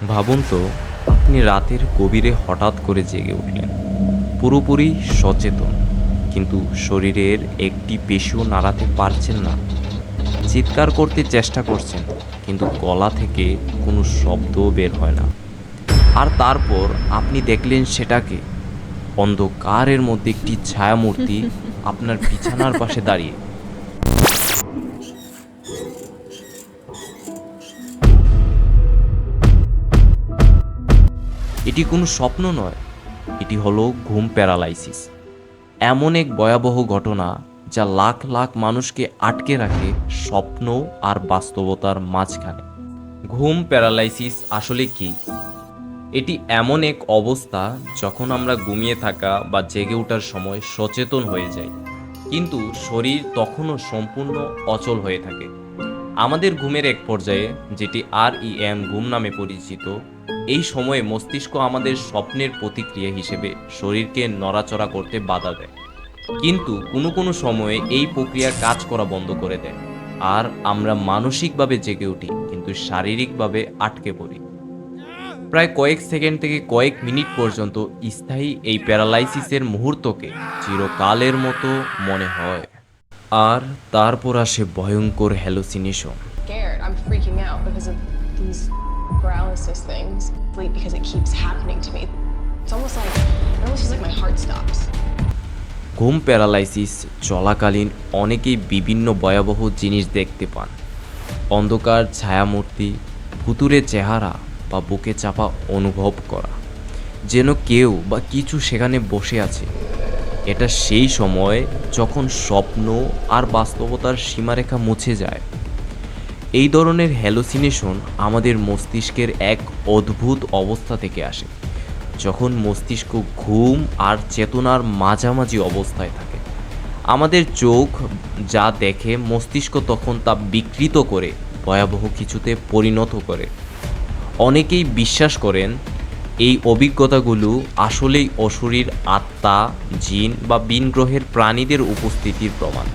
ভাবুন তো, আপনি রাতের গভীরে হঠাৎ করে জেগে উঠলেন, পুরোপুরি সচেতন, কিন্তু শরীরের একটি পেশিও নাড়াতে পারছেন না। চিৎকার করতে চেষ্টা করছেন, কিন্তু গলা থেকে কোনো শব্দও বের হয় না। আর তারপর আপনি দেখলেন সেটাকে, অন্ধকারের মধ্যে একটি ছায়ামূর্তি আপনার বিছানার পাশে দাঁড়িয়ে। এটি কোনো স্বপ্ন নয়, এটি হলো ঘুম প্যারালাইসিস। এমন এক ভয়াবহ ঘটনা যা লাখ লাখ মানুষকে আটকে রাখে স্বপ্ন আর বাস্তবতার মাঝখানে। ঘুম প্যারালাইসিস আসলে কি? এটি এমন এক অবস্থা যখন আমরা ঘুমিয়ে থাকা বা জেগে ওঠার সময় সচেতন হয়ে যাই, কিন্তু শরীর তখনও সম্পূর্ণ অচল হয়ে থাকে। আমাদের ঘুমের এক পর্যায়ে, যেটি ঘুম নামে পরিচিত, এই সময়ে মস্তিষ্ক আমাদের স্বপ্নের প্রতিক্রিয়া হিসেবে শরীরকে নড়াচড়া করতে বাধা দেয়। কিন্তু কোনো কোনো সময়ে এই প্রক্রিয়া কাজ করা বন্ধ করে দেয়, আর আমরা মানসিকভাবে জেগে উঠি কিন্তু শারীরিকভাবে আটকে পড়ি। প্রায় কয়েক সেকেন্ড থেকে কয়েক মিনিট পর্যন্ত স্থায়ী এই প্যারালাইসিসের মুহূর্তকে চিরকালের মতো মনে হয়। আর তারপর আসে ভয়ঙ্কর hallucination. Scared. I'm freaking out because of these paralysis things. Sleep because it keeps happening to me. It almost feels like my heart stops. ঘুম প্যারালাইসিস চলাকালীন অনেকেই বিভিন্ন ভয়াবহ জিনিস দেখতে পান। অন্ধকার ছায়ামূর্তি, ভুতুরে চেহারা বা বুকে চাপা অনুভব করা, যেন কেউ বা কিছু সেখানে বসে আছে। এটা সেই সময় যখন স্বপ্ন আর বাস্তবতার সীমারেখা মুছে যায়। এই ধরনের হ্যালুসিনেশন আমাদের মস্তিষ্কের এক অদ্ভুত অবস্থা থেকে আসে, যখন মস্তিষ্ক ঘুম আর চেতনার মাঝামাঝি অবস্থায় থাকে। আমাদের চোখ যা দেখে, মস্তিষ্ক তখন তা বিকৃত করে ভয়াবহ কিছুতে পরিণত করে। অনেকেই বিশ্বাস করেন এই অভিজ্ঞতাগুলো আসলেই অশরীর আত্মা, জিন বা ভিন গ্রহের প্রাণীদের উপস্থিতির প্রমাণ।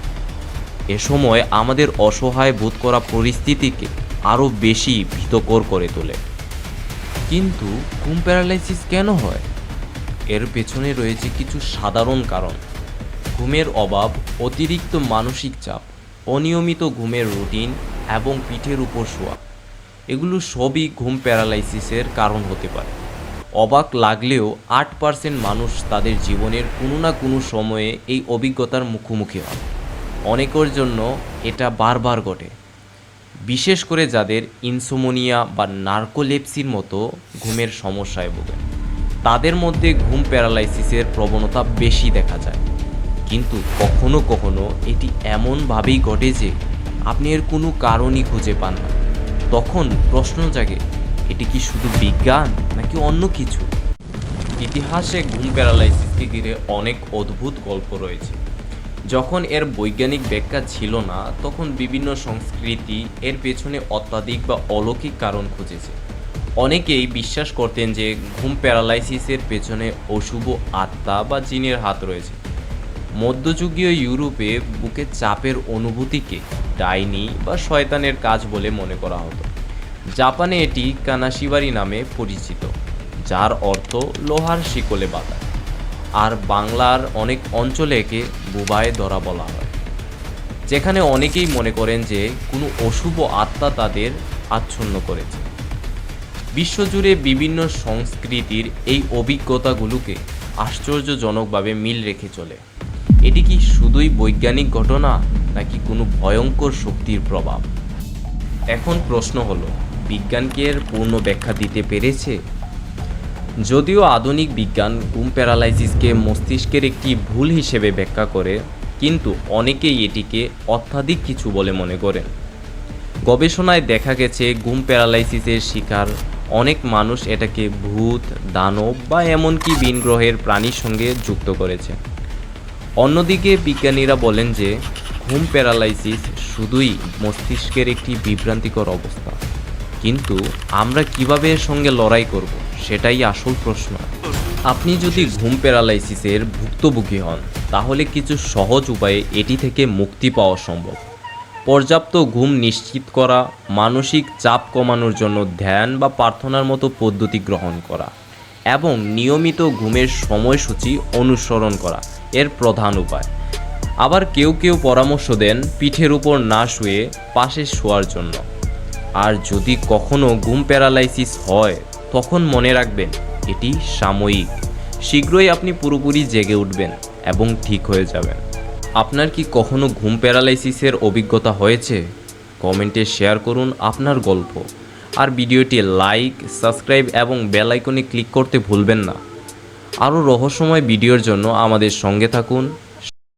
এ সময় আমাদের অসহায় বোধ করা পরিস্থিতিকে আরও বেশি ভীতকর করে তোলে। কিন্তু ঘুম প্যারালাইসিস কেন হয়? এর পেছনে রয়েছে কিছু সাধারণ কারণ। ঘুমের অভাব, অতিরিক্ত মানসিক চাপ, অনিয়মিত ঘুমের রুটিন এবং পিঠের উপর শোয়া, এগুলো সবই ঘুম প্যারালাইসিসের কারণ হতে পারে। অবাক লাগলেও 8% মানুষ তাদের জীবনের কোনো না কোনো সময়ে এই অভিজ্ঞতার মুখোমুখি হয়। অনেকের জন্য এটা বারবার ঘটে, বিশেষ করে যাদের ইনসোমনিয়া বা নার্কোলেপসির মতো ঘুমের সমস্যায় ভোগেন। তাদের মধ্যে ঘুম প্যারালাইসিসের প্রবণতা বেশি দেখা যায়। কিন্তু কখনো কখনো এটি এমনভাবেই ঘটে যে আপনি এর কোনো কারণই খুঁজে পান না। তখন প্রশ্ন জাগে, এটি কি শুধু বিজ্ঞান নাকি অন্য কিছু? ইতিহাসে ঘুম প্যারালাইসিসকে ঘিরে অনেক অদ্ভুত গল্প রয়েছে। যখন এর বৈজ্ঞানিক ব্যাখ্যা ছিল না, তখন বিভিন্ন সংস্কৃতি এর পেছনে অত্যাধিক বা অলৌকিক কারণ খুঁজেছে। অনেকেই বিশ্বাস করতেন যে ঘুম প্যারালাইসিসের পেছনে অশুভ আত্মা বা জিনের হাত রয়েছে। মধ্যযুগীয় ইউরোপে বুকে চাপের অনুভূতিকে ডাইনি বা শয়তানের কাজ বলে মনে করা হতো। জাপানে এটি কানাশিবারি নামে পরিচিত, যার অর্থ লোহার শিকলে বাঁধা। আর বাংলার অনেক অঞ্চলে একে বুবায় ধরা বলা হয়, যেখানে অনেকেই মনে করেন যে কোনো অশুভ আত্মা তাদের আচ্ছন্ন করেছে। বিশ্বজুড়ে বিভিন্ন সংস্কৃতির এই অভিজ্ঞতাগুলোকে আশ্চর্যজনকভাবে মিল রেখে চলে। এটি কি শুধুই বৈজ্ঞানিক ঘটনা নাকি কোনো ভয়ঙ্কর শক্তির প্রভাব? এখন প্রশ্ন হলো, বিজ্ঞান কি এর পূর্ণ ব্যাখ্যা দিতে পেরেছে? যদিও আধুনিক বিজ্ঞান ঘুম প্যারালাইসিসকে মস্তিষ্কের একটি ভুল হিসেবে ব্যাখ্যা করে, কিন্তু অনেকেই এটিকে অত্যাধিক কিছু বলে মনে করেন। গবেষণায় দেখা গেছে ঘুম প্যারালাইসিসের শিকার অনেক মানুষ এটাকে ভূত, দানব বা এমনকি ভিন গ্রহের প্রাণীর সঙ্গে যুক্ত করেছে। অন্যদিকে বিজ্ঞানীরা বলেন যে ঘুম প্যারালাইসিস শুধুই মস্তিষ্কের একটি বিভ্রান্তিকর অবস্থা, কিন্তু আমরা কিভাবে এর সঙ্গে লড়াই করব সেটাই আসল প্রশ্ন। আপনি যদি ঘুম প্যারালাইসিসের ভুক্তভোগী হন, তাহলে কিছু সহজ উপায়ে এটি থেকে মুক্তি পাওয়া সম্ভব। পর্যাপ্ত ঘুম নিশ্চিত করা, মানসিক চাপ কমানোর জন্য ধ্যান বা প্রার্থনার মতো পদ্ধতি গ্রহণ করা এবং নিয়মিত ঘুমের সময়সূচি অনুসরণ করা এর প্রধান উপায়। আবার কেউ কেউ পরামর্শ দেন পিঠের উপর না শুয়ে পাশে শোয়ার জন্য। আর যদি কখনো ঘুম প্যারালাইসিস হয় তখন মনে রাখবেন এটি সাময়িক, শীঘ্রই আপনি পুরোপুরি জেগে উঠবেন এবং ঠিক হয়ে যাবেন। আপনার কি কখনো ঘুম প্যারালাইসিসের অভিজ্ঞতা হয়েছে? কমেন্টে শেয়ার করুন আপনার গল্প। আর ভিডিওটি লাইক, সাবস্ক্রাইব এবং বেল আইকনে ক্লিক করতে ভুলবেন না। আরও রহস্যময় ভিডিওর জন্য আমাদের সঙ্গে থাকুন।